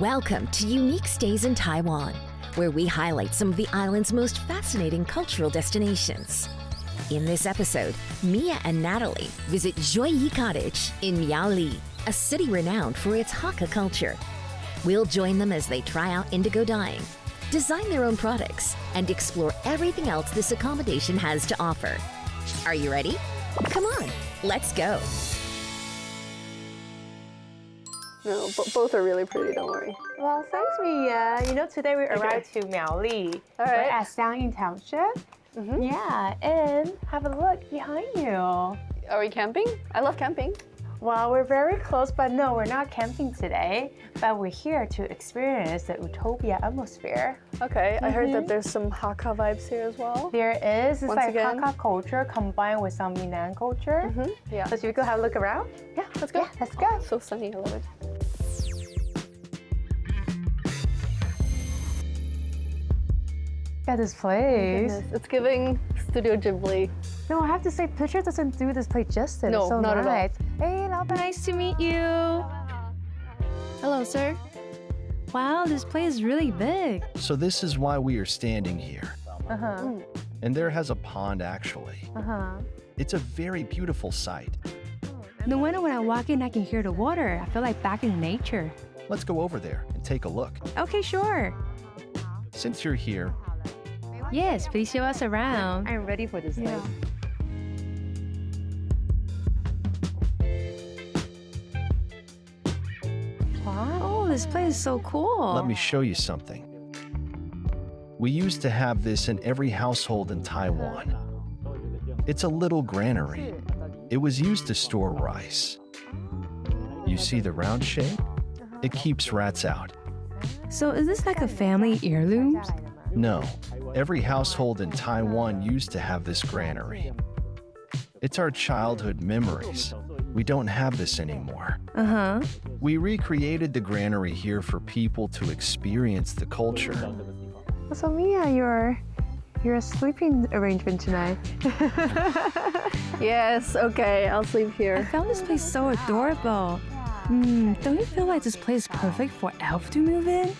Welcome to Unique Stays in Taiwan, where we highlight some of the island's most fascinating cultural destinations. In this episode, Mia and Natalie visit Joyi Cottage in Miaoli, a city renowned for its Hakka culture. We'll join them as they try out indigo dyeing, design their own products, and explore everything else this accommodation has to offer. Are you ready? Come on, let's go. No, both are really pretty, don't worry. Well, thanks, Mia. You know, today we arrived to Miaoli. All right. We're at Xiangyin Township. Yeah, and have a look behind you. Are we camping? I love camping. Well, we're very close, but no, we're not camping today. But we're here to experience the Utopia atmosphere. Okay, I heard that there's some Hakka vibes here as well. There is. It's Once like again. Hakka culture combined with some Minnan culture. Yeah. So should we go have a look around? Yeah, let's go. Yeah, let's go. So sunny, I love it. Look at this place. Goodness, it's giving Studio Ghibli. No, I have to say, picture doesn't do this place justice. No, It's so not at all. nice. Hey, Laoban. Nice to meet you. Hello, sir. Wow, this place is really big. So this is why we are standing here. Uh-huh. And there has a pond actually. Uh-huh. It's a very beautiful sight. No wonder when I walk in, I can hear the water. I feel like back in nature. Let's go over there and take a look. Okay, sure. Since you're here, Yes, please show us around. I'm ready for this place. Wow. Oh, this place is so cool. let me show you something. We used to have this in every household in Taiwan. It's a little granary. It was used to store rice. You see the round shape? It keeps rats out. So is this like a family heirloom? No, every household in Taiwan used to have this granary. It's our childhood memories. We don't have this anymore. Uh-huh. We recreated the granary here for people to experience the culture. So Mia, your sleeping arrangement tonight. Yes, okay, I'll sleep I here. found this place so adorable. Don't you feel like this place is perfect for Elf to move in?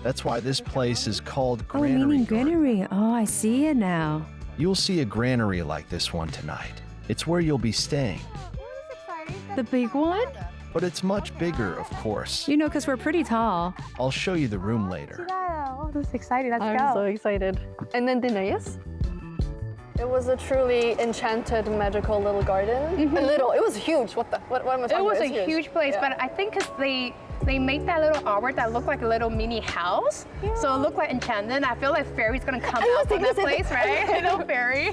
That's why this place is called Oh, Granary. meaning Garden. granary. Oh, I see it now. You'll see a granary like this one tonight. It's where you'll be staying. The big one? But it's much bigger, of course. You know, because we're pretty tall. I'll show you the room later. Oh, this is exciting. Let's I'm go. so excited. And then dinner, yes? It was a truly enchanted, magical little garden. A little, it was huge. What am I talking It about? was a It's huge place, Yeah. but I think because they made that little artwork that looked like a little mini house, so it looked like enchanted. I feel like fairy's gonna come was out from that thinking the place, same right? Little fairy.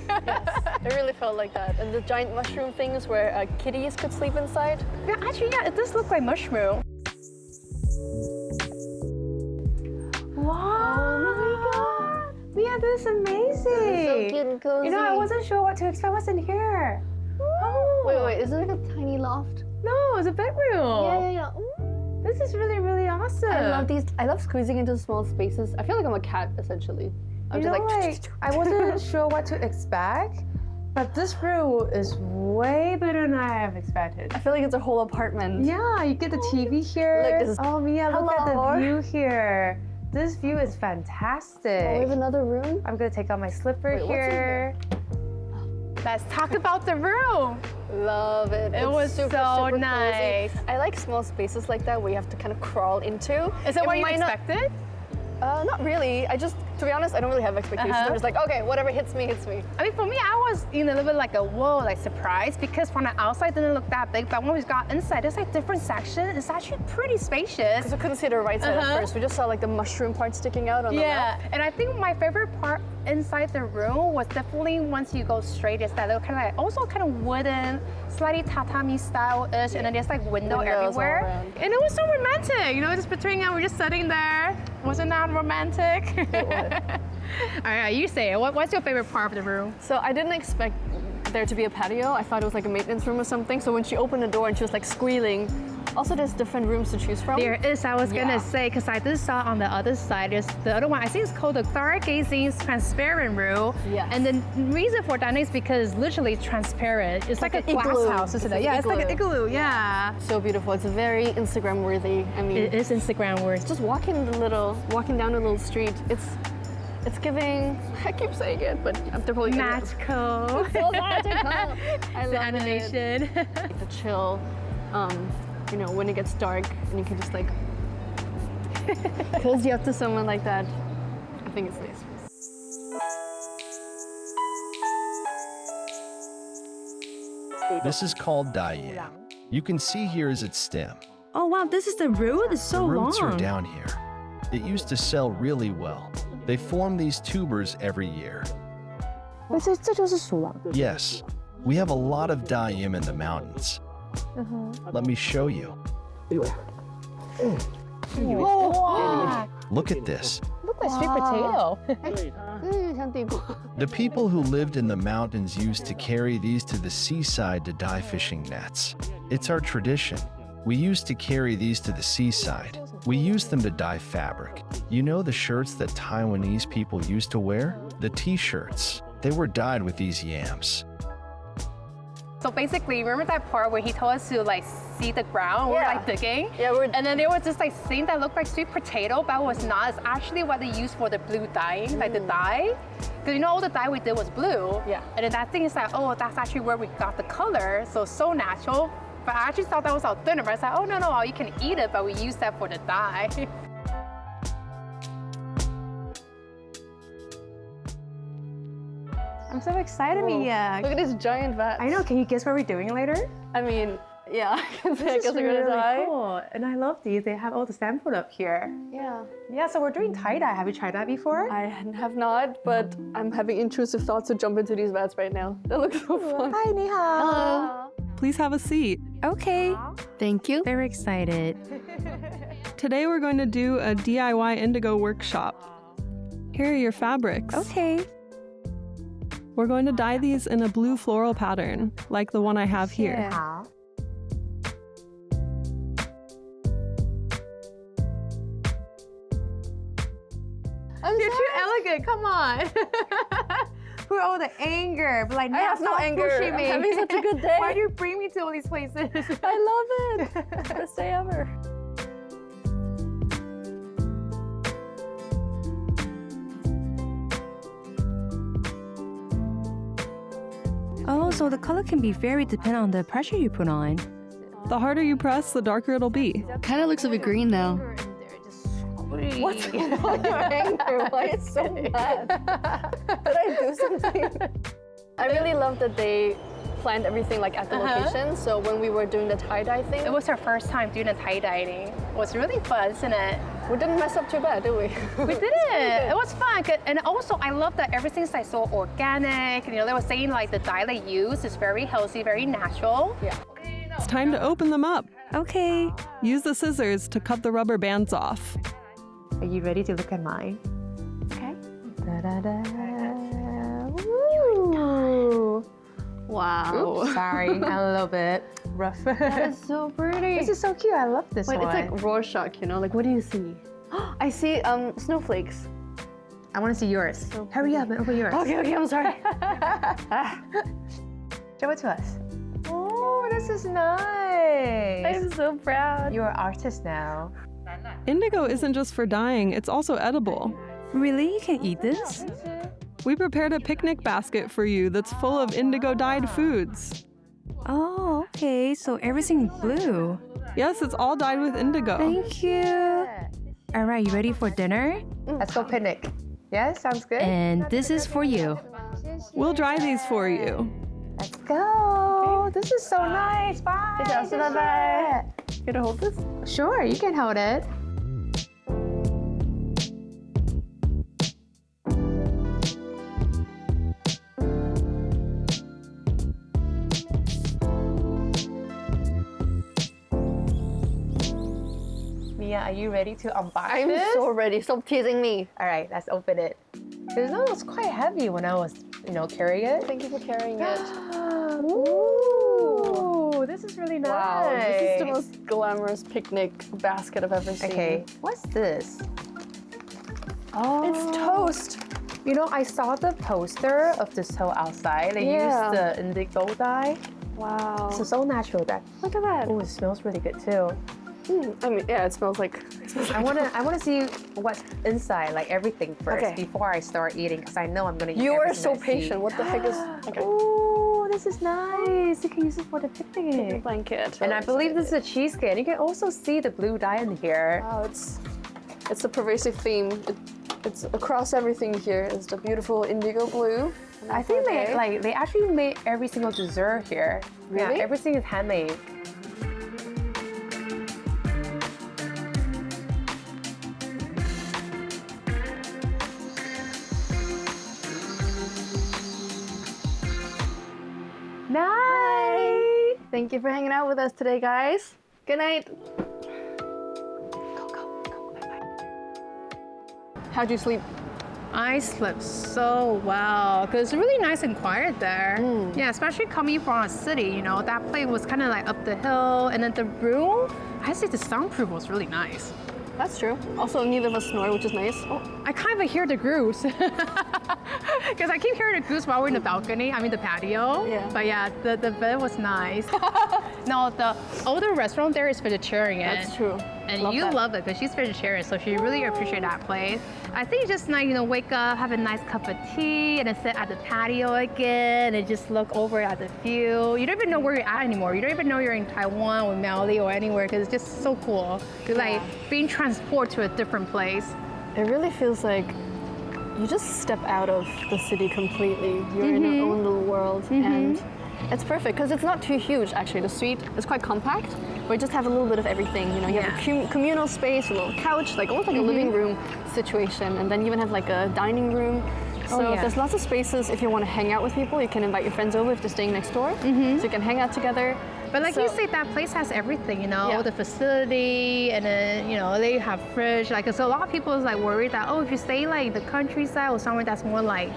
It really felt like that. And the giant mushroom things where kitties could sleep inside. Yeah, actually, yeah, it does look like mushroom. Wow! Oh my god! Yeah, this is amazing. So cute and cozy. You know, I wasn't sure what to expect. What's in here? Oh. Wait, is it like a tiny loft? No, it's a bedroom. Yeah. This is really, really awesome. I love these. I love squeezing into small spaces. I feel like I'm a cat, essentially. I'm You just know, like, I wasn't sure what to expect, but this room is way better than I have expected. I feel like it's a whole apartment. Yeah, you get the TV here. Look, this is- oh, Mia, look at Hello. the view here. This view is fantastic. Oh, we have another room? I'm gonna take out my slipper Wait, what's in here. Let's talk about the room. Love it. It It's was super, so super cozy. nice. I like small spaces like that where you have to kind of crawl into. Is that It what you might not- expected? Not really. To be honest, I don't really have expectations. Uh-huh. I'm just like, okay, whatever hits me, hits me. I mean, for me, I was in a little bit like a whoa, like surprised because from the outside it didn't look that big, but when we got inside, there's like different sections. It's actually pretty spacious. Because we couldn't see the right side Uh-huh. at first. We just saw like the mushroom part sticking out on the Yeah, left. and I think my favorite part inside the room was definitely once you go straight, it's that little kind of like also kind of wooden, slightly tatami style-ish, and then there's like window Windows all everywhere. around. And it was so romantic, you know, just picturing it, we're just sitting there. Wasn't that romantic? It was. All right, you say it. What's your favorite part of the room? So I didn't expect there to be a patio. I thought it was like a maintenance room or something. So when she opened the door and she was like squealing, Also, there's different rooms to choose from. There is, I was Yeah. gonna say, because I just saw on the other side, there's the other one, I think it's called the stargazing transparent room. Yes. And the reason for that is because it's literally transparent. It's like a like an glass igloo. house, isn't It's it? an Yeah, it's like an igloo. igloo, yeah. So beautiful. It's very Instagram worthy. I mean, It is Instagram words. just walking down the little street. It's giving. I keep saying it, but I'm probably gonna- Magical. So magical. I The love animation. it. The chill. You know, when it gets dark and you can just like cozy up to someone like that. I think it's nice. This is called Dayam. You can see here is its stem. Oh wow, this is the root? It's so The roots long. are down here. It used to sell really well. They form these tubers every year. 这就是鼠王。 Yes, we have a lot of Dayam in the mountains. Let me show you. Look at this. Look like sweet potato. The people who lived in the mountains used to carry these to the seaside to dye fishing nets. It's our tradition. We used to carry these to the seaside. We used them to dye fabric. You know the shirts that Taiwanese people used to wear? The t-shirts. They were dyed with these yams. So basically, remember that part where he told us to like see the ground? We're Yeah. like digging. Yeah, we're- And then there was this like thing that looked like sweet potato, but it was not. It's actually what they use for the blue dyeing, like the dye. Because you know all the dye we did was blue. Yeah. And then that thing is like, oh, that's actually where we got the color. So natural. But I actually thought that was authentic. But I was like, oh no, you can eat it, but we use that for the dye. I'm so excited, Mia. Look at this giant vat. I know. Can you guess what we're doing later? I mean, yeah. I guess This is we're gonna really die. cool, and I love these. They have all the sample up here. Yeah. Yeah, so we're doing tie-dye. Have you tried that before? I have not, but I'm having intrusive thoughts to jump into these vats right now. That looks so fun. Hi, ni hao. Hello. Please have a seat. Okay, Thank you. very excited. Today we're going to do a DIY indigo workshop. Here are your fabrics. Okay. We're going to dye these in a blue floral pattern, like the one I have here. 好。 You're too elegant. Come on. Put all the anger. But like, I have no stop anger. pushing I'm me. having such a good day. Why do you bring me to all these places? I love it. Best day ever. Oh, so the color can be varied depending on the pressure you put on. The harder you press, the darker it'll be. Kind of looks like a green now. What's Why are you angry? Why it's so bad? Did I do something? I really love that they planned everything like at the location. So when we were doing the tie-dye thing, It was our first time doing the tie-dyeing. It was really fun, isn't it? we didn't mess up too bad, did we? We did it. It was fun. And also, I love that everything's like so organic. You know, they were saying like the dye they use is very healthy, very natural. Yeah. It's time to open them up. Okay. Use the scissors to cut the rubber bands off. Are you ready to look at mine? Okay. Da-da-da. Woo. Wow. Sorry, I'm a little bit rough. That's so pretty. This is so cute. I love this Wait, one. it's like Rorschach, you know? Like, what do you see? I see snowflakes. I want to see yours. Hurry up and open yours. Okay, I'm sorry. Show it to us. Oh, this is nice. I'm so proud. You're an artist now. Indigo isn't just for dyeing, it's also edible. Really? You can eat this? We prepared a picnic basket for you that's full of indigo dyed foods. Oh, okay. So everything blue. Yes, it's all dyed with indigo. Thank you. All right, you ready for dinner? Let's go picnic. Yeah, sounds good. And this is for you. We'll dry these for you. Let's go. This is so nice. Bye. Bye-bye. You gonna hold this? Sure, you can hold it. Mia, are you ready to unbox I'm this? so ready. Stop teasing me. All right, let's open it. It was quite heavy when I was, carrying it. Thank you for carrying it. Ooh, this this is really nice. Wow, this is the most glamorous picnic basket I've ever seen. Okay, what's this? Oh, It's toast. You know, I saw the poster of this whole outside. They Yeah. used the indigo dye. Wow. It's so natural that. Look at that. Oh, it smells really good too. I mean, yeah, it smells like. I wanna see what's inside, like everything first Okay. before I start eating, because I know I'm gonna eat. You are everything so I see. patient. What the heck is? Okay. Oh, this is nice. You can use it for the picnic. Blanket. And I believe this is a cheesecake. You can also see the blue dye in here. Wow, it's a pervasive theme. It's across everything here. It's the beautiful indigo blue. And I think they they actually made every single dessert here. Really? Yeah, everything is handmade. Nice. Thank you for hanging out with us today, guys. Good night. How'd you sleep? I slept so well because it's really nice and quiet there. Yeah, especially coming from a city, you know, that place was kind of like up the hill, and then the room, I say the soundproof was really nice. That's true. Also, neither of us snore, which is nice. I kind of hear the grooves because I keep hearing the grooves while we're in the balcony. I mean the patio. Yeah. But yeah, the bed was nice. No, the older restaurant there is vegetarian. That's true. And Love you that. love it because she's vegetarian, so she really appreciates that place. I think just like, you know, wake up, have a nice cup of tea, and then sit at the patio again, and just look over at the view. You don't even know where you're at anymore. You don't even know you're in Taiwan or Maui or anywhere because it's just so cool. It's like being transported to a different place. It really feels like you just step out of the city completely. You're in your own little world, and it's perfect because it's not too huge. Actually, the suite is quite compact. We just have a little bit of everything. You know, you have a communal space, a little couch, like almost like a living room situation, and then you even have like a dining room. So there's lots of spaces. If you want to hang out with people, you can invite your friends over if they're staying next door, so you can hang out together. But like So- you say, that place has everything, you know, Yeah. the facility, and then, you know, they have fridge. Like, so a lot of people is like worried that, oh, if you stay like the countryside or somewhere that's more like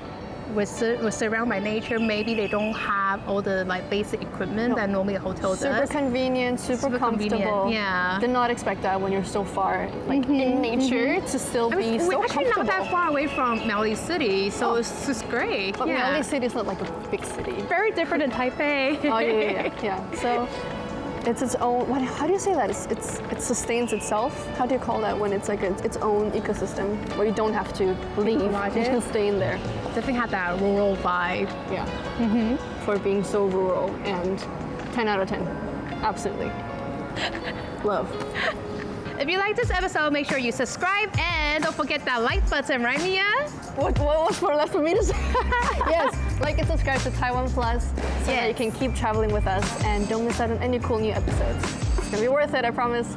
was surrounded by nature, maybe they don't have all the like basic equipment that normally a hotel Super does. convenient, super comfortable. convenient, yeah. Did not expect that when you're so far, like in nature, to still I be mean, so we're actually comfortable. not that far away from Maui City, so it's just great. But Maui City is not like a big city. Very different than Taipei. Oh yeah. So it's its own. How do you say that? It sustains itself. How do you call that when it's like its own ecosystem where you don't have to leave? You can stay in there. Definitely had that rural vibe. Yeah. For being so rural, and 10 out of 10. Absolutely. Love. If you like this episode, make sure you subscribe and don't forget that like button, right, Mia? What was for left for me to say? Yes, like and subscribe to Taiwan Plus so that you can keep traveling with us and don't miss out on any cool new episodes. It's gonna be worth it, I promise.